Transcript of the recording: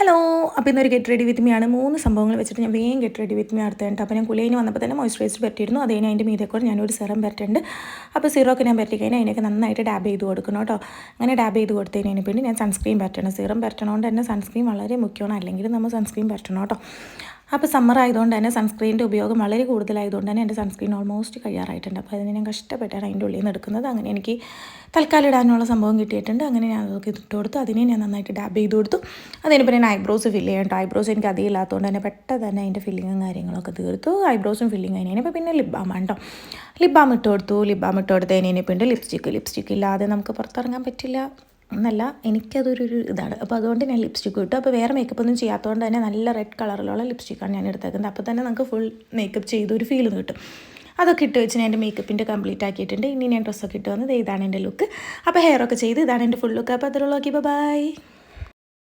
Hello. അപ്പോൾ ഇന്നൊരു get ready with me ആണ്. 3 സംഭവങ്ങൾ വെച്ചിട്ട് ഞാൻ വേഗം ഗെറ്റ് റെഡി വിത്ത് മീ അടുത്തുണ്ട്. അപ്പോൾ ഞാൻ കുളിയിന് വന്നപ്പോൾ തന്നെ മോയ്സ്ചറൈസർ പരട്ടിയിരുന്നു. അതിന് അതിൻ്റെ മീതെ കൂടെ ഞാനൊരു സെറം പരട്ടുണ്ട്. അപ്പോൾ സീറോക്ക് ഞാൻ പരട്ടി കഴിഞ്ഞാൽ അതിനൊക്കെ നന്നായിട്ട് ഡാബ് ചെയ്ത് കൊടുക്കണം കേട്ടോ. അങ്ങനെ ഡാബ് ചെയ്ത് കൊടുത്തതിന് പിന്നെ ഞാൻ സൺസ്ക്രീൻ പരട്ടണം. സീറം പരട്ടണോണ്ട് തന്നെ സൺസ്ക്രീൻ വളരെ മുഖ്യമാണ്. അല്ലെങ്കിൽ നമ്മൾ സൺസ്ക്രീൻ പരട്ടണം കേട്ടോ. അപ്പോൾ സമ്മർ ആയതുകൊണ്ട് തന്നെ സൺസ്ക്രീനിൻ്റെ ഉപയോഗം വളരെ കൂടുതലായതുകൊണ്ട് തന്നെ എൻ്റെ സൺസ്ക്രീൻ ഓൾമോസ്റ്റ് കഴിയാറായിട്ടുണ്ട്. അപ്പോൾ അതിന് ഞാൻ കഷ്ടപ്പെട്ടാണ് അതിൻ്റെ ഉള്ളിൽ നിന്ന് എടുക്കുന്നത്. അങ്ങനെ എനിക്ക് തൽക്കാലം ഇടാനുള്ള സംഭവം കിട്ടിയിട്ടുണ്ട്. അങ്ങനെ ഞാൻ അതൊക്കെ ഇട്ട് കൊടുത്തു. അതിനെ ഞാൻ നന്നായിട്ട് ഡാബ് ചെയ്ത് കൊടുത്തു. അതിന് പിന്നെ ഞാൻ ഐബ്രോസ് ഫില്ല് ചെയ്യാം കേട്ടോ. ഐബ്രോസ് എനിക്ക് അധികം ഇല്ലാത്തതുകൊണ്ട് തന്നെ പെട്ടെന്ന് തന്നെ അതിൻ്റെ ഫില്ലിങ്ങും കാര്യങ്ങളൊക്കെ തീർത്തു. ഐബ്രോസും ഫില്ലിങ് അതിനെ ഇപ്പോൾ പിന്നെ ലിപ് ബാം കേട്ടോ. ലിപ് ബാം ഇട്ട് കൊടുത്തു. ലിപ് ബാം ഇട്ട് കൊടുത്തതിന് പിന്നെ ലിപ്സ്റ്റിക്ക് ഇല്ലാതെ നമുക്ക് പുറത്തിറങ്ങാൻ പറ്റില്ല എന്നല്ല, എനിക്കതൊരു ഇതാണ്. അപ്പോൾ അതുകൊണ്ട് ഞാൻ ലിപ്സ്റ്റിക്ക് ഇട്ടു. അപ്പോൾ വേറെ മേക്കപ്പ് ഒന്നും ചെയ്യാത്തതുകൊണ്ട് തന്നെ നല്ല റെഡ് കളറിലുള്ള ലിപ്സ്റ്റിക്കാണ് ഞാൻ എടുത്തേക്കുന്നത്. അപ്പോൾ തന്നെ നമുക്ക് ഫുൾ മേക്കപ്പ് ചെയ്തൊരു ഫീൽ കിട്ടും. അതൊക്കെ ഇട്ട് വെച്ച് ഞാൻ എൻ്റെ മേക്കപ്പിൻ്റെ കംപ്ലീറ്റ് ആക്കിയിട്ടുണ്ട്. ഇനി ഞാൻ ഡ്രസ്സൊക്കെ ഇട്ട് വന്നത് ഇതാണ് എൻ്റെ ലുക്ക്. അപ്പോൾ ഹെയറൊക്കെ ചെയ്ത് ഇതാണ് എൻ്റെ ഫുൾ ലുക്ക്. അപ്പോൾ അതിലുള്ള ബൈ.